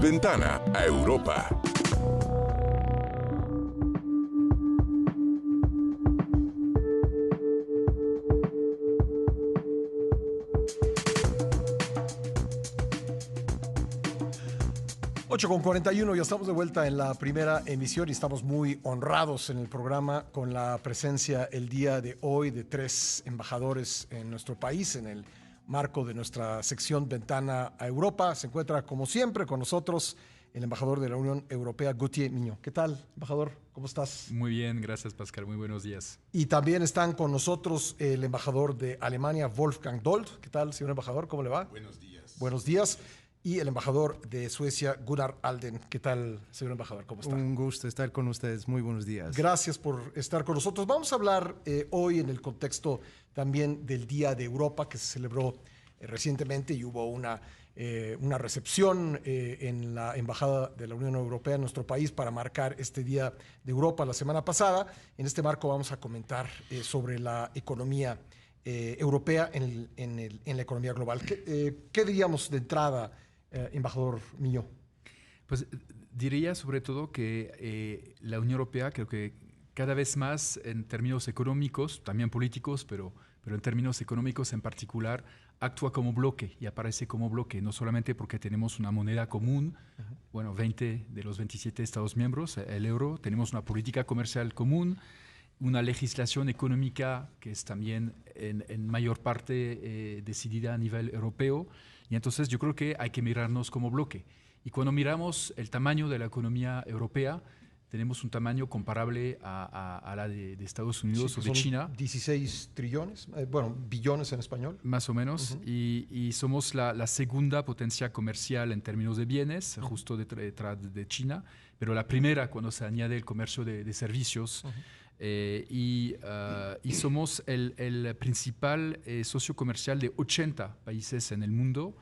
Ventana a Europa. Ocho con 41, ya estamos de vuelta en la primera emisión y estamos muy honrados en el programa con la presencia el día de hoy de 3 embajadores en nuestro país en el marco de nuestra sección Ventana a Europa. Se encuentra como siempre con nosotros el embajador de la Unión Europea, Gauthier Mignot. ¿Qué tal, embajador? ¿Cómo estás? Muy bien, gracias Pascal, muy buenos días. Y también están con nosotros el embajador de Alemania, Wolfgang Dold. ¿Qué tal, señor embajador? ¿Cómo le va? Buenos días. Buenos días. Y el embajador de Suecia, Gunnar Alden. ¿Qué tal, señor embajador? ¿Cómo está? Un gusto estar con ustedes. Muy buenos días. Gracias por estar con nosotros. Vamos a hablar hoy en el contexto también del Día de Europa que se celebró recientemente y hubo una recepción en la Embajada de la Unión Europea en nuestro país para marcar este Día de Europa la semana pasada. En este marco vamos a comentar sobre la economía europea en la economía global. ¿Qué diríamos de entrada, embajador Mignot? Pues diría sobre todo que la Unión Europea creo que cada vez más en términos económicos, también políticos, pero en términos económicos en particular, actúa como bloque y aparece como bloque, no solamente porque tenemos una moneda común, bueno, 20 de los 27 Estados miembros, el euro, tenemos una política comercial común, una legislación económica que es también en mayor parte decidida a nivel europeo, y entonces yo creo que hay que mirarnos como bloque. Y cuando miramos el tamaño de la economía europea, tenemos un tamaño comparable a la de Estados Unidos, Sí, o de China. 16 trillones, billones en español. Más o menos, y somos la segunda potencia comercial en términos de bienes, justo detrás de China, pero la primera cuando se añade el comercio de servicios. Y somos el principal socio comercial de 80 países en el mundo,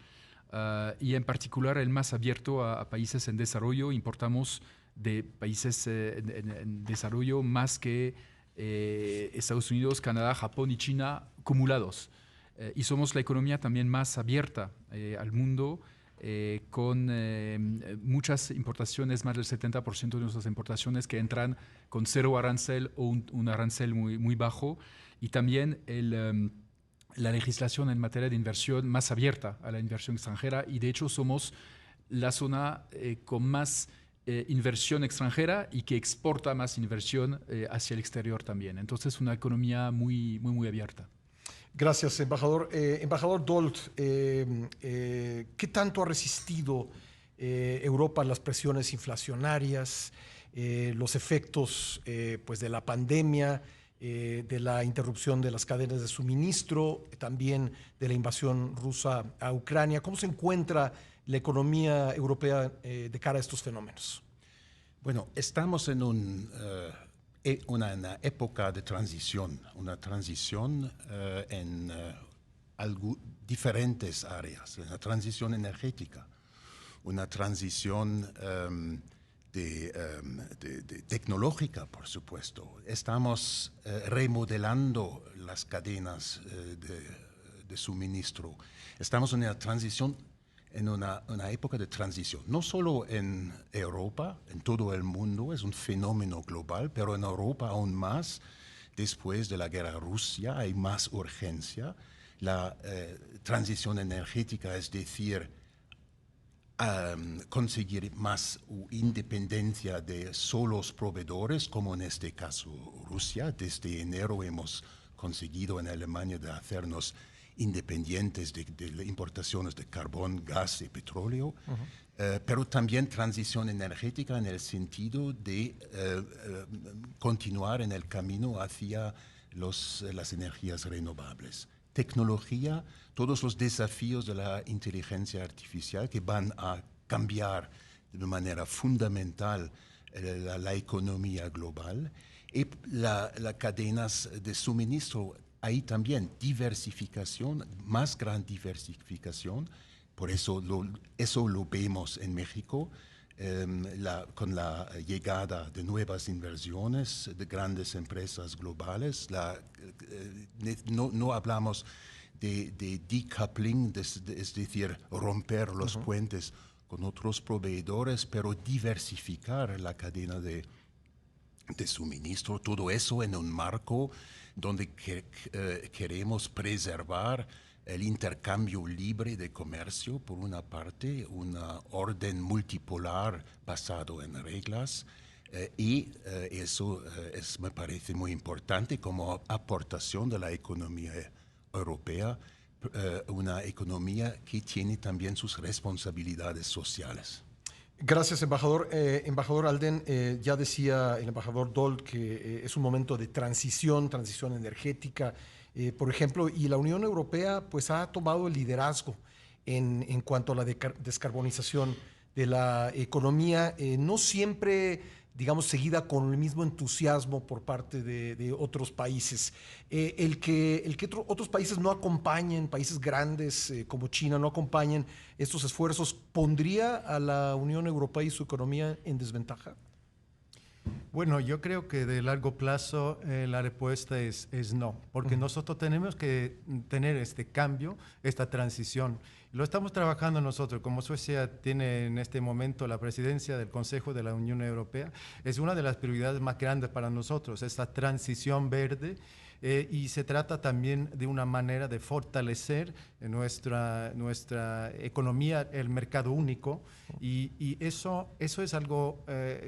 y en particular el más abierto a países en desarrollo. Importamos de países en desarrollo más que Estados Unidos, Canadá, Japón y China acumulados. Y somos la economía también más abierta al mundo, con muchas importaciones, más del 70% de nuestras importaciones que entran con cero arancel o un arancel muy, muy bajo, y también la legislación en materia de inversión más abierta a la inversión extranjera, y de hecho somos la zona con más inversión extranjera y que exporta más inversión hacia el exterior también. Entonces una economía muy, muy, muy abierta. Gracias, embajador. Embajador Dold, ¿qué tanto ha resistido Europa a las presiones inflacionarias, los efectos pues de la pandemia, de la interrupción de las cadenas de suministro, también de la invasión rusa a Ucrania? ¿Cómo se encuentra la economía europea de cara a estos fenómenos? Bueno, estamos en una época de transición, una transición en diferentes áreas, una transición energética, una transición tecnológica, por supuesto. Estamos remodelando las cadenas de suministro. Estamos en una transición, en una época de transición, no solo en Europa, en todo el mundo, es un fenómeno global, pero en Europa aún más, después de la guerra Rusia, hay más urgencia. La transición energética, es decir, conseguir más independencia de solos proveedores, como en este caso Rusia. Desde enero hemos conseguido en Alemania de hacernos independientes de importaciones de carbón, gas y petróleo, pero también transición energética en el sentido de continuar en el camino hacia las energías renovables. Tecnología, todos los desafíos de la inteligencia artificial que van a cambiar de manera fundamental la economía global, y las cadenas de suministro. Ahí también diversificación, más gran diversificación, por eso lo vemos en México, con la llegada de nuevas inversiones de grandes empresas globales. No hablamos de decoupling, es decir, romper los puentes con otros proveedores, pero diversificar la cadena de suministro, todo eso en un marco donde queremos preservar el intercambio libre de comercio, por una parte, un orden multipolar basado en reglas, eso me parece muy importante como aportación de la economía europea, una economía que tiene también sus responsabilidades sociales. Gracias, embajador. Embajador Alden, ya decía el embajador Doll que es un momento de transición energética, por ejemplo, y la Unión Europea pues ha tomado el liderazgo en cuanto a la descarbonización de la economía, no siempre digamos, seguida con el mismo entusiasmo por parte de otros países. El que otros países no acompañen, países grandes como China no acompañen estos esfuerzos, ¿pondría a la Unión Europea y su economía en desventaja? Bueno, yo creo que de largo plazo la respuesta es no, porque nosotros tenemos que tener este cambio, esta transición. Lo estamos trabajando nosotros, como Suecia tiene en este momento la presidencia del Consejo de la Unión Europea, es una de las prioridades más grandes para nosotros, esta transición verde. Y se trata también de una manera de fortalecer nuestra economía, el mercado único, y eso es algo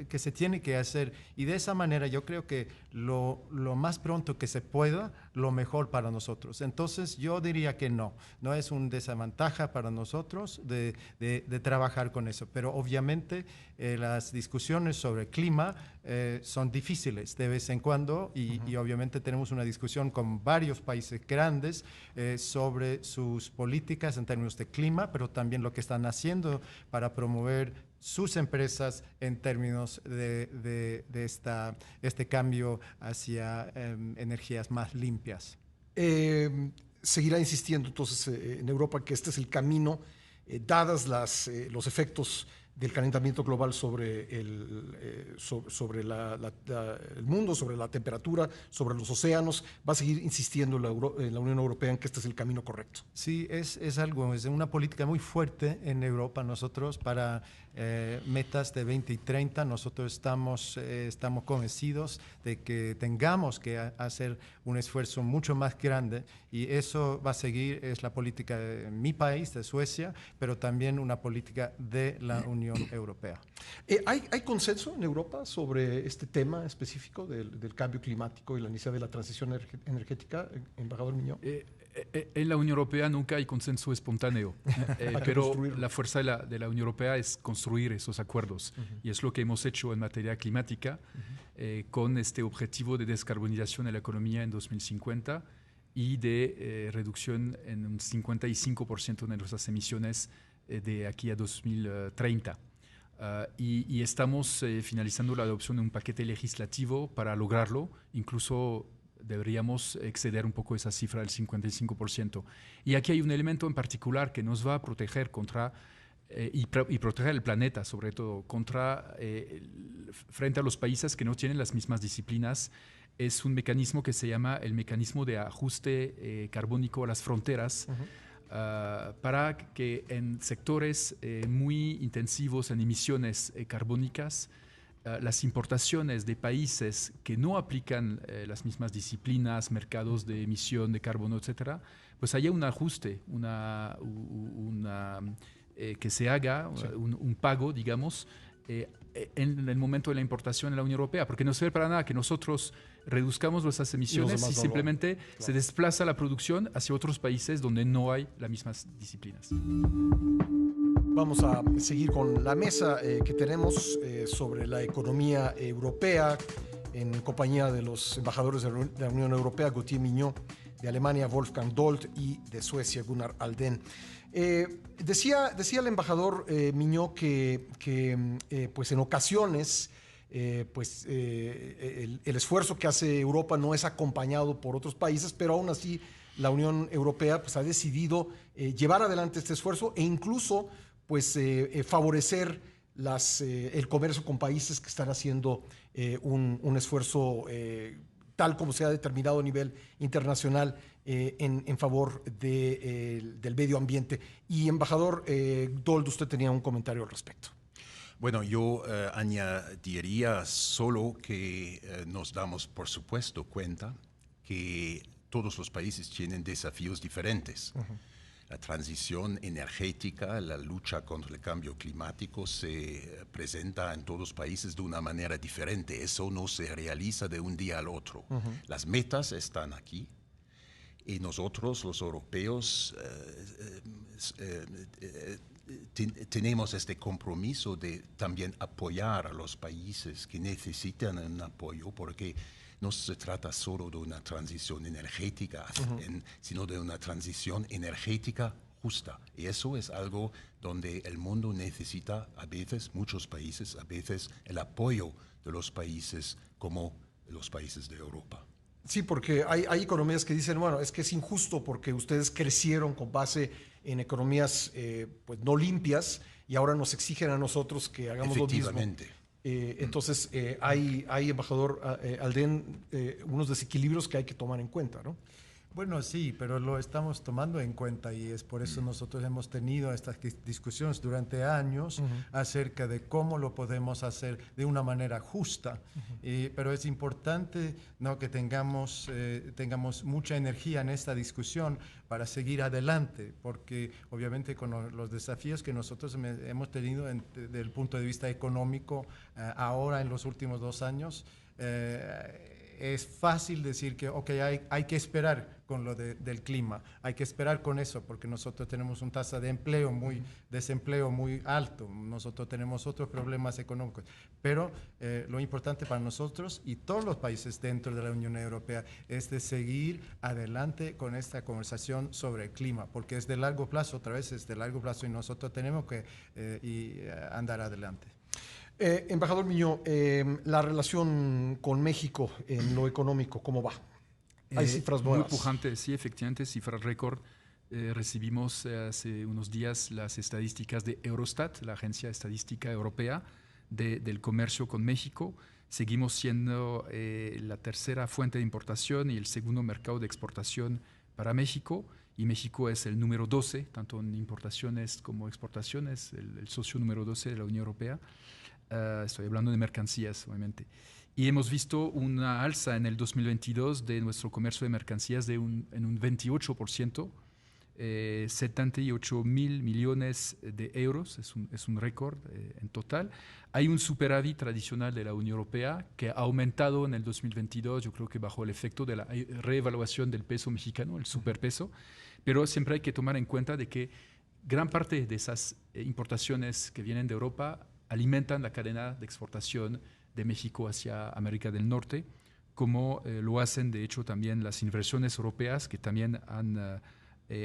que se tiene que hacer, y de esa manera yo creo que lo más pronto que se pueda, lo mejor para nosotros. Entonces yo diría que no es una desventaja para nosotros de trabajar con eso, pero obviamente las discusiones sobre clima son difíciles de vez en cuando, y obviamente tenemos una discusión con varios países grandes sobre sus políticas en términos de clima, pero también lo que están haciendo para promover sus empresas en términos de este cambio hacia energías más limpias. Seguirá insistiendo entonces en Europa que este es el camino, dadas los efectos del calentamiento global sobre el mundo, sobre la temperatura, sobre los océanos. Va a seguir insistiendo la Unión Europea en que este es el camino correcto. Sí, es una política muy fuerte en Europa. Nosotros para metas de 20 y 30, nosotros estamos convencidos de que tengamos que hacer un esfuerzo mucho más grande, y eso va a seguir, es la política de mi país, de Suecia, pero también una política de la Unión Europea. ¿Hay consenso en Europa sobre este tema específico del cambio climático y la necesidad de la transición energética, embajador Miñó? En la Unión Europea nunca hay consenso espontáneo, pero la fuerza de la Unión Europea es construir esos acuerdos, y es lo que hemos hecho en materia climática, con este objetivo de descarbonización de la economía en 2050 y de reducción en un 55% de nuestras emisiones de aquí a 2030. Y estamos finalizando la adopción de un paquete legislativo para lograrlo. Incluso deberíamos exceder un poco esa cifra del 55%. Y aquí hay un elemento en particular que nos va a proteger contra, y proteger el planeta, sobre todo, frente a los países que no tienen las mismas disciplinas. Es un mecanismo que se llama el mecanismo de ajuste carbónico a las fronteras, para que en sectores muy intensivos en emisiones carbónicas, las importaciones de países que no aplican las mismas disciplinas, mercados de emisión de carbono, etcétera, pues haya un ajuste, que se haga un pago, digamos, en el momento de la importación en la Unión Europea, porque no sirve para nada que nosotros reduzcamos nuestras emisiones y simplemente se desplaza la producción hacia otros países donde no hay las mismas disciplinas. Vamos a seguir con la mesa que tenemos sobre la economía europea, en compañía de los embajadores de la Unión Europea, Gauthier Mignot, de Alemania, Wolfgang Dold, y de Suecia, Gunnar Alden. Decía el embajador Mignot que pues en ocasiones el esfuerzo que hace Europa no es acompañado por otros países, pero aún así la Unión Europea pues ha decidido llevar adelante este esfuerzo e incluso pues favorecer el comercio con países que están haciendo un esfuerzo tal como se ha determinado a nivel internacional en favor del medio ambiente. Y embajador Dold, usted tenía un comentario al respecto. Bueno, yo añadiría solo que nos damos, por supuesto, cuenta que todos los países tienen desafíos diferentes. La transición energética, la lucha contra el cambio climático se presenta en todos los países de una manera diferente. Eso no se realiza de un día al otro. Las metas están aquí y nosotros, los europeos, tenemos este compromiso de también apoyar a los países que necesitan un apoyo, porque no se trata solo de una transición energética, sino de una transición energética justa. Y eso es algo donde el mundo necesita a veces, muchos países, a veces el apoyo de los países como los países de Europa. Sí, porque hay economías que dicen, bueno, es que es injusto porque ustedes crecieron con base en economías pues no limpias y ahora nos exigen a nosotros que hagamos lo mismo. Entonces, hay embajador Alden, unos desequilibrios que hay que tomar en cuenta, ¿no? Bueno, sí, pero lo estamos tomando en cuenta y es por eso nosotros hemos tenido estas discusiones durante años acerca de cómo lo podemos hacer de una manera justa. Pero es importante, ¿no?, que tengamos mucha energía en esta discusión para seguir adelante, porque obviamente con los desafíos que nosotros hemos tenido desde el punto de vista económico ahora en los últimos 2 años, es fácil decir que hay que esperar con lo del clima, hay que esperar con eso porque nosotros tenemos una tasa de desempleo muy alto, nosotros tenemos otros problemas económicos, pero lo importante para nosotros y todos los países dentro de la Unión Europea es de seguir adelante con esta conversación sobre el clima, porque es de largo plazo, otra vez es de largo plazo y nosotros tenemos que andar adelante. Embajador Miño, la relación con México en lo económico, ¿cómo va? Hay cifras nuevas. Muy pujante, sí, efectivamente, cifras récord. Recibimos hace unos días las estadísticas de Eurostat, la agencia estadística europea del comercio con México. Seguimos siendo la tercera fuente de importación y el segundo mercado de exportación para México. Y México es el número 12, tanto en importaciones como exportaciones, el socio número 12 de la Unión Europea. Estoy hablando de mercancías, obviamente. Y hemos visto una alza en el 2022 de nuestro comercio de mercancías en un 28%, 78 mil millones de euros, es un récord en total. Hay un superávit tradicional de la Unión Europea que ha aumentado en el 2022, yo creo que bajo el efecto de la reevaluación del peso mexicano, el superpeso, pero siempre hay que tomar en cuenta de que gran parte de esas importaciones que vienen de Europa alimentan la cadena de exportación de México hacia América del Norte, como lo hacen de hecho también las inversiones europeas, que también han,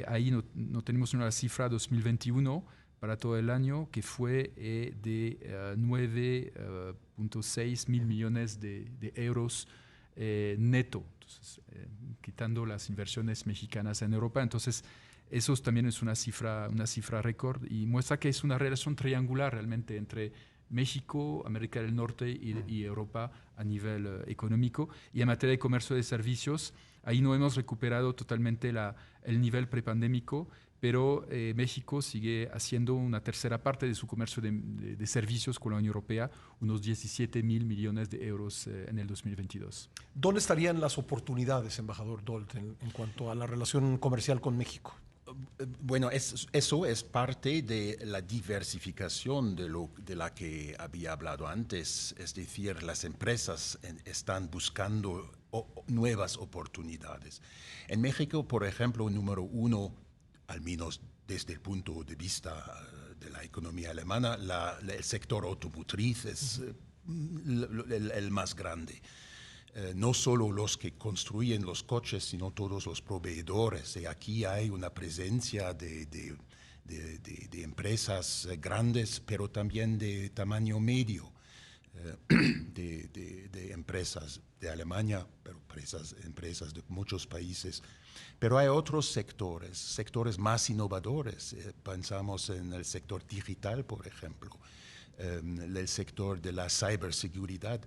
ahí no tenemos una cifra 2021 para todo el año, que fue de 9.6 mil millones de euros neto, entonces, quitando las inversiones mexicanas en Europa. Entonces, eso también es una cifra récord y muestra que es una relación triangular realmente entre México, América del Norte y Europa a nivel económico. Y en materia de comercio de servicios, ahí no hemos recuperado totalmente el nivel prepandémico, pero México sigue haciendo una tercera parte de su comercio de servicios con la Unión Europea, unos 17 mil millones de euros en el 2022. ¿Dónde estarían las oportunidades, embajador Dold, en cuanto a la relación comercial con México? Bueno, eso es parte de la diversificación de la que había hablado antes. Es decir, las empresas están buscando nuevas oportunidades. En México, por ejemplo, número 1, al menos desde el punto de vista de la economía alemana, el sector automotriz es el más grande. No solo los que construyen los coches, sino todos los proveedores. Y aquí hay una presencia de empresas grandes, pero también de tamaño medio, de empresas de Alemania, pero empresas de muchos países. Pero hay otros sectores más innovadores. Pensamos en el sector digital, por ejemplo. el sector de la ciberseguridad,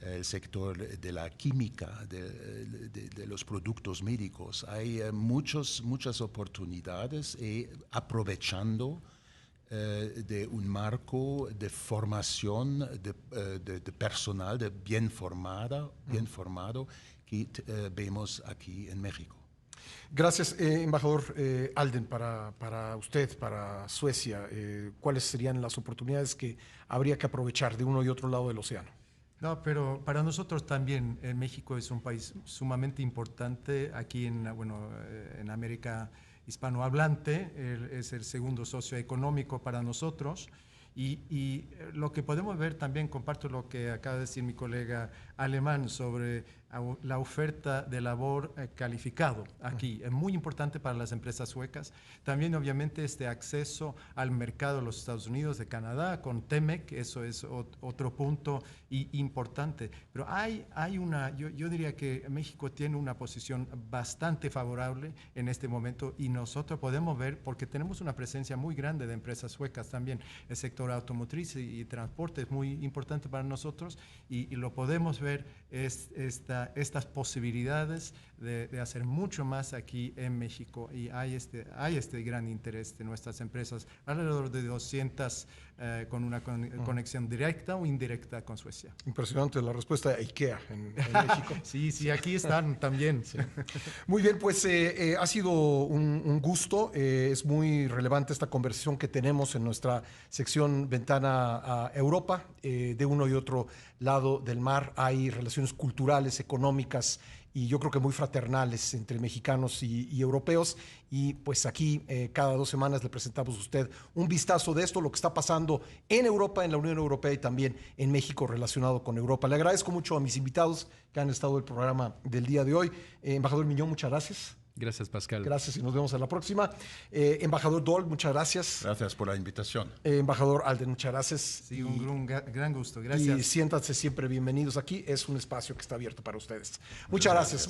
el sector de la química, de los productos médicos. Hay muchas oportunidades y aprovechando de un marco de formación de personal bien formado que vemos aquí en México. Gracias, embajador Alden, para usted, para Suecia, ¿cuáles serían las oportunidades que habría que aprovechar de uno y otro lado del océano? No, pero para nosotros también México es un país sumamente importante aquí en América hispanohablante, es el segundo socio económico para nosotros. Y lo que podemos ver también, comparto lo que acaba de decir mi colega alemán sobre la oferta de labor calificado aquí. Es muy importante para las empresas suecas. También, obviamente, este acceso al mercado de los Estados Unidos, de Canadá, con TEMEC, eso es otro punto importante. Pero yo diría que México tiene una posición bastante favorable en este momento y nosotros podemos ver, porque tenemos una presencia muy grande de empresas suecas también, el sector automotriz y transporte es muy importante para nosotros y lo podemos ver estas posibilidades de hacer mucho más aquí en México y hay este gran interés de nuestras empresas, alrededor de 200 con una conexión directa o indirecta con Suecia. Impresionante la respuesta de IKEA en México. Sí, aquí están también. Sí. Muy bien, pues ha sido un gusto. Es muy relevante esta conversación que tenemos en nuestra sección Ventana a Europa. De uno y otro lado del mar hay relaciones culturales, económicas y yo creo que muy fraternales entre mexicanos y europeos. Y pues aquí cada 2 semanas le presentamos a usted un vistazo de esto, lo que está pasando en Europa, en la Unión Europea y también en México relacionado con Europa. Le agradezco mucho a mis invitados que han estado en el programa del día de hoy. Embajador Miñón, muchas gracias. Gracias, Pascal. Gracias y nos vemos en la próxima. Embajador Daul, muchas gracias. Gracias por la invitación. Embajador Alden, muchas gracias. Sí, un gran gusto. Gracias. Y siéntanse siempre bienvenidos aquí. Es un espacio que está abierto para ustedes. Muchas gracias.